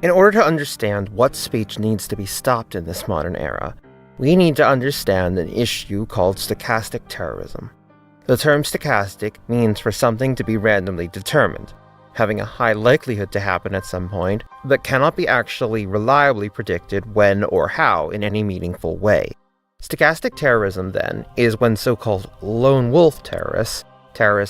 In order to understand what speech needs to be stopped in this modern era, we need to understand an issue called stochastic terrorism. The term stochastic means for something to be randomly determined, having a high likelihood to happen at some point, but cannot be actually reliably predicted when or how in any meaningful way. Stochastic terrorism, then, is when so-called lone wolf terrorists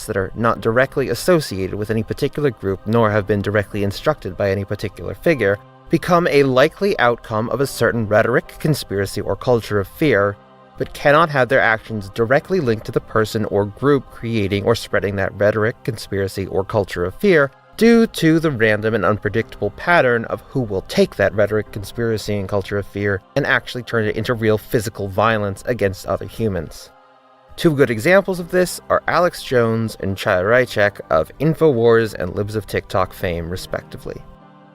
that are not directly associated with any particular group nor have been directly instructed by any particular figure, become a likely outcome of a certain rhetoric, conspiracy, or culture of fear, but cannot have their actions directly linked to the person or group creating or spreading that rhetoric, conspiracy, or culture of fear, due to the random and unpredictable pattern of who will take that rhetoric, conspiracy, and culture of fear and actually turn it into real physical violence against other humans. Two good examples of this are Alex Jones and Chaya Raichek of InfoWars and Libs of TikTok fame, respectively.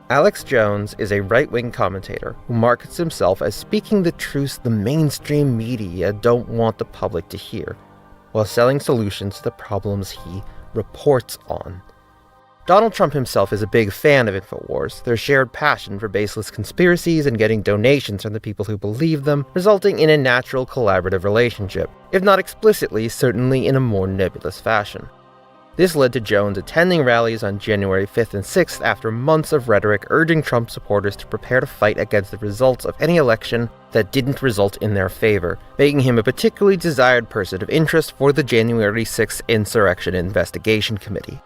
Alex Jones is a right-wing commentator who markets himself as speaking the truths the mainstream media don't want the public to hear, while selling solutions to the problems he reports on. Donald Trump himself is a big fan of InfoWars, their shared passion for baseless conspiracies and getting donations from the people who believe them, resulting in a natural collaborative relationship, if not explicitly, certainly in a more nebulous fashion. This led to Jones attending rallies on January 5th and 6th after months of rhetoric urging Trump supporters to prepare to fight against the results of any election that didn't result in their favor, making him a particularly desired person of interest for the January 6th Insurrection Investigation Committee.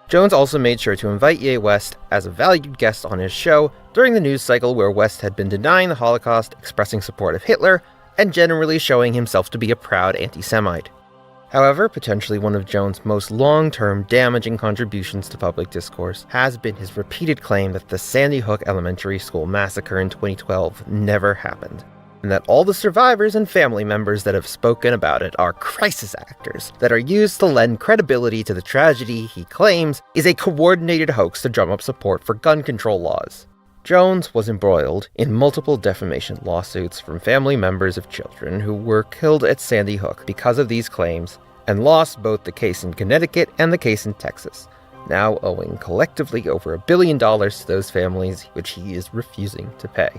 Jones also made sure to invite Ye West as a valued guest on his show during the news cycle where West had been denying the Holocaust, expressing support of Hitler, and generally showing himself to be a proud anti-Semite. However, potentially one of Jones' most long-term damaging contributions to public discourse has been his repeated claim that the Sandy Hook Elementary School massacre in 2012 never happened, and that all the survivors and family members that have spoken about it are crisis actors that are used to lend credibility to the tragedy he claims is a coordinated hoax to drum up support for gun control laws. Jones was embroiled in multiple defamation lawsuits from family members of children who were killed at Sandy Hook because of these claims, and lost both the case in Connecticut and the case in Texas, now owing collectively over $1 billion to those families, which he is refusing to pay.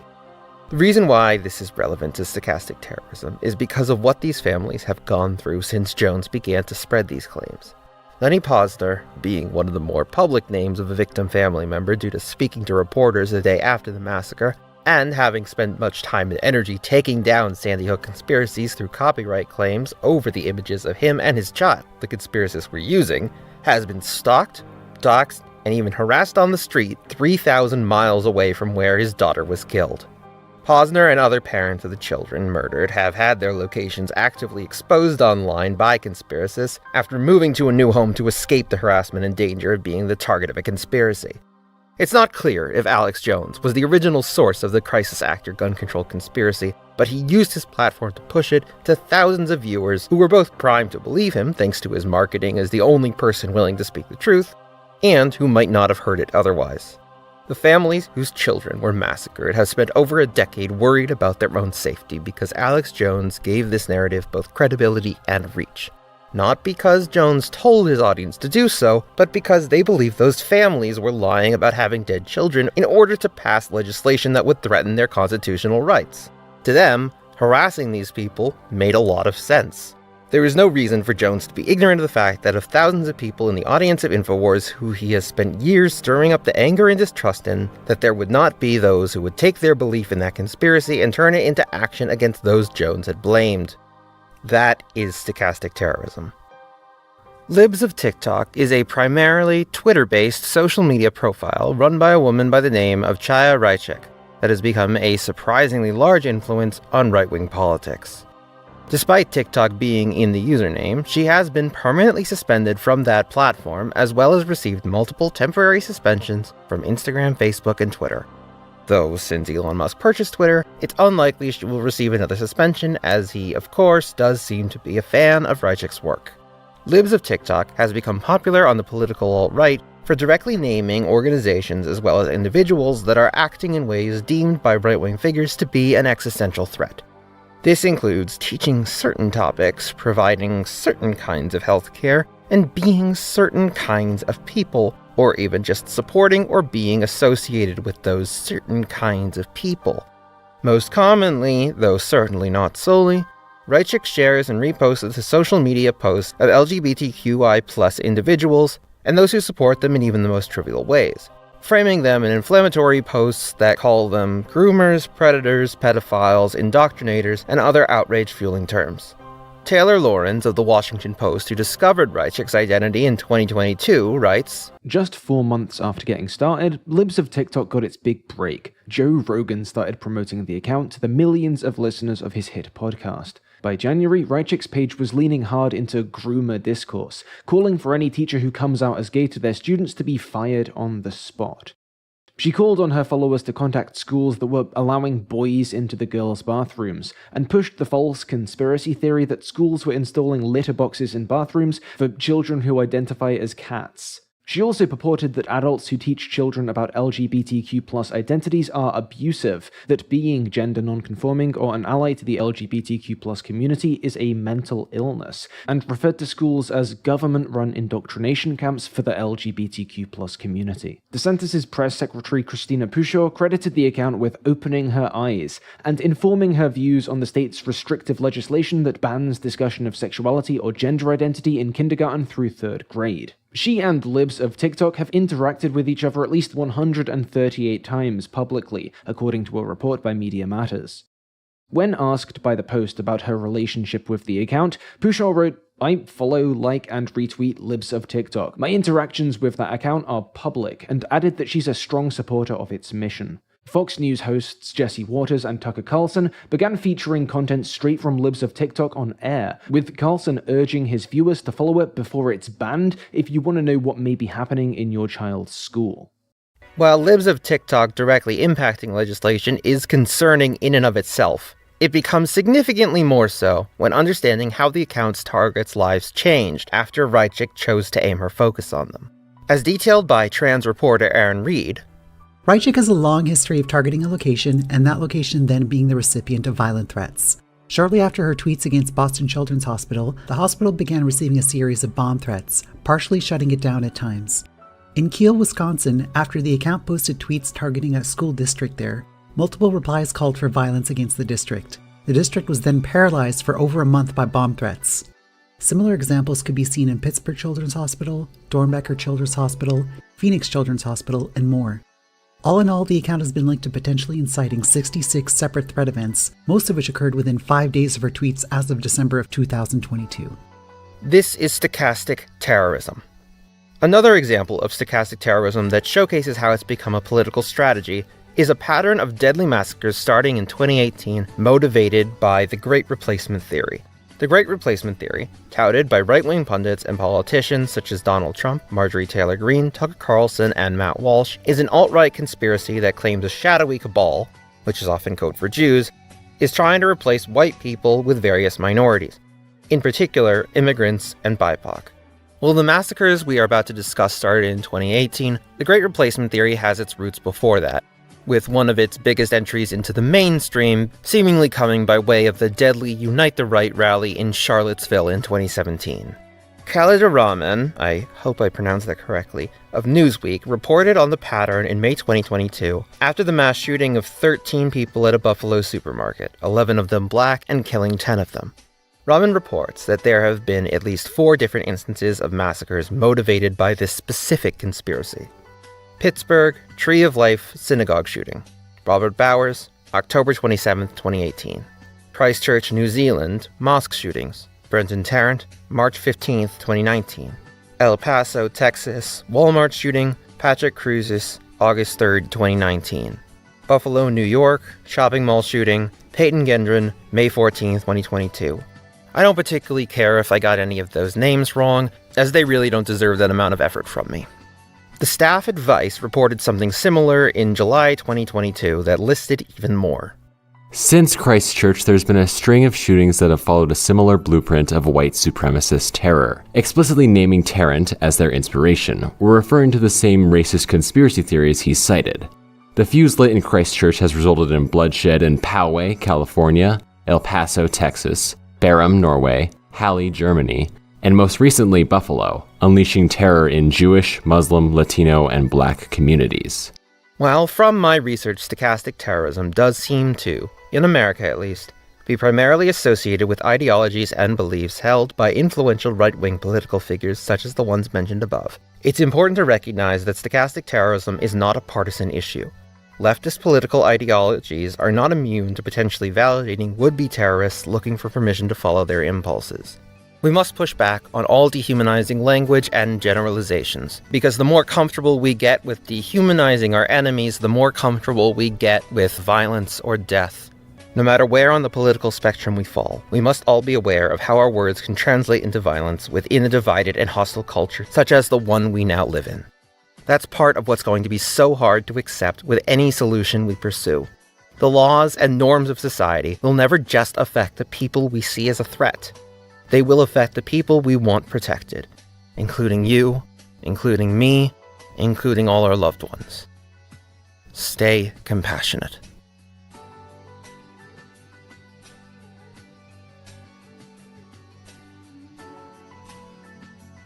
The reason why this is relevant to stochastic terrorism is because of what these families have gone through since Jones began to spread these claims. Lenny Posner, being one of the more public names of a victim family member due to speaking to reporters the day after the massacre, and having spent much time and energy taking down Sandy Hook conspiracies through copyright claims over the images of him and his child the conspiracists were using, has been stalked, doxxed, and even harassed on the street 3,000 miles away from where his daughter was killed. Posner and other parents of the children murdered have had their locations actively exposed online by conspiracists after moving to a new home to escape the harassment and danger of being the target of a conspiracy. It's not clear if Alex Jones was the original source of the crisis actor gun control conspiracy, but he used his platform to push it to thousands of viewers who were both primed to believe him thanks to his marketing as the only person willing to speak the truth, and who might not have heard it otherwise. The families whose children were massacred have spent over a decade worried about their own safety because Alex Jones gave this narrative both credibility and reach. Not because Jones told his audience to do so, but because they believed those families were lying about having dead children in order to pass legislation that would threaten their constitutional rights. To them, harassing these people made a lot of sense. There is no reason for Jones to be ignorant of the fact that of thousands of people in the audience of InfoWars who he has spent years stirring up the anger and distrust in, that there would not be those who would take their belief in that conspiracy and turn it into action against those Jones had blamed. That is stochastic terrorism. Libs of TikTok is a primarily Twitter-based social media profile run by a woman by the name of Chaya Raichek that has become a surprisingly large influence on right-wing politics. Despite TikTok being in the username, she has been permanently suspended from that platform, as well as received multiple temporary suspensions from Instagram, Facebook, and Twitter. Though, since Elon Musk purchased Twitter, it's unlikely she will receive another suspension, as he, of course, does seem to be a fan of Raichek's work. Libs of TikTok has become popular on the political alt-right for directly naming organizations as well as individuals that are acting in ways deemed by right-wing figures to be an existential threat. This includes teaching certain topics, providing certain kinds of healthcare, and being certain kinds of people, or even just supporting or being associated with those certain kinds of people. Most commonly, though certainly not solely, Reichik shares and reposts the social media posts of LGBTQI+ individuals and those who support them in even the most trivial ways, framing them in inflammatory posts that call them groomers, predators, pedophiles, indoctrinators, and other outrage-fueling terms. Taylor Lorenz of The Washington Post, who discovered Reichik's identity in 2022, writes, "Just 4 months after getting started, Libs of TikTok got its big break. Joe Rogan started promoting the account to the millions of listeners of his hit podcast. By January, Reichik's page was leaning hard into groomer discourse, calling for any teacher who comes out as gay to their students to be fired on the spot. She called on her followers to contact schools that were allowing boys into the girls' bathrooms, and pushed the false conspiracy theory that schools were installing litter boxes in bathrooms for children who identify as cats. She also purported that adults who teach children about LGBTQ+ identities are abusive, that being gender non-conforming or an ally to the LGBTQ+ community is a mental illness, and referred to schools as government-run indoctrination camps for the LGBTQ+ community. DeSantis' press secretary Christina Pushaw credited the account with opening her eyes and informing her views on the state's restrictive legislation that bans discussion of sexuality or gender identity in kindergarten through 3rd grade. She and Libs of TikTok have interacted with each other at least 138 times publicly, according to a report by Media Matters. When asked by the Post about her relationship with the account, Pushaw wrote, "I follow, like, and retweet Libs of TikTok. My interactions with that account are public," and added that she's a strong supporter of its mission. Fox News hosts Jesse Waters and Tucker Carlson began featuring content straight from Libs of TikTok on air, with Carlson urging his viewers to follow it before it's banned if you want to know what may be happening in your child's school. While Libs of TikTok directly impacting legislation is concerning in and of itself, it becomes significantly more so when understanding how the account's targets' lives changed after Reichik chose to aim her focus on them. As detailed by trans reporter Aaron Reed, Reichik has a long history of targeting a location, and that location then being the recipient of violent threats. Shortly after her tweets against Boston Children's Hospital, the hospital began receiving a series of bomb threats, partially shutting it down at times. In Kiel, Wisconsin, after the account posted tweets targeting a school district there, multiple replies called for violence against the district. The district was then paralyzed for over a month by bomb threats. Similar examples could be seen in Pittsburgh Children's Hospital, Dornbecker Children's Hospital, Phoenix Children's Hospital, and more. All in all, the account has been linked to potentially inciting 66 separate threat events, most of which occurred within 5 days of her tweets as of December of 2022. This is stochastic terrorism. Another example of stochastic terrorism that showcases how it's become a political strategy is a pattern of deadly massacres starting in 2018, motivated by the Great Replacement theory. The Great Replacement theory, touted by right-wing pundits and politicians such as Donald Trump, Marjorie Taylor Greene, Tucker Carlson, and Matt Walsh, is an alt-right conspiracy that claims a shadowy cabal, which is often code for Jews, is trying to replace white people with various minorities, in particular immigrants and BIPOC. While the massacres we are about to discuss started in 2018, the Great Replacement theory has its roots before that, with one of its biggest entries into the mainstream seemingly coming by way of the deadly Unite the Right rally in Charlottesville in 2017. Khalid Rahman, I hope I pronounced that correctly, of Newsweek reported on the pattern in May 2022 after the mass shooting of 13 people at a Buffalo supermarket, 11 of them black, and killing 10 of them. Rahman reports that there have been at least 4 different instances of massacres motivated by this specific conspiracy. Pittsburgh, Tree of Life synagogue shooting. Robert Bowers, October 27, 2018. Christchurch, New Zealand, mosque shootings. Brenton Tarrant, March 15, 2019. El Paso, Texas, Walmart shooting. Patrick Cruzes, August 3, 2019. Buffalo, New York, shopping mall shooting. Peyton Gendron, May 14, 2022. I don't particularly care if I got any of those names wrong, as they really don't deserve that amount of effort from me. The staff advice reported something similar in July 2022 that listed even more. Since Christchurch, there's been a string of shootings that have followed a similar blueprint of white supremacist terror, explicitly naming Tarrant as their inspiration, or referring to the same racist conspiracy theories he cited. The fuse lit in Christchurch has resulted in bloodshed in Poway, California, El Paso, Texas, Barham, Norway, Halle, Germany, and most recently Buffalo, unleashing terror in Jewish, Muslim, Latino, and Black communities. Well, from my research, stochastic terrorism does seem to, in America at least, be primarily associated with ideologies and beliefs held by influential right-wing political figures such as the ones mentioned above. It's important to recognize that stochastic terrorism is not a partisan issue. Leftist political ideologies are not immune to potentially validating would-be terrorists looking for permission to follow their impulses. We must push back on all dehumanizing language and generalizations, because the more comfortable we get with dehumanizing our enemies, the more comfortable we get with violence or death. No matter where on the political spectrum we fall, we must all be aware of how our words can translate into violence within a divided and hostile culture such as the one we now live in. That's part of what's going to be so hard to accept with any solution we pursue. The laws and norms of society will never just affect the people we see as a threat. They will affect the people we want protected, including you, including me, including all our loved ones. Stay compassionate.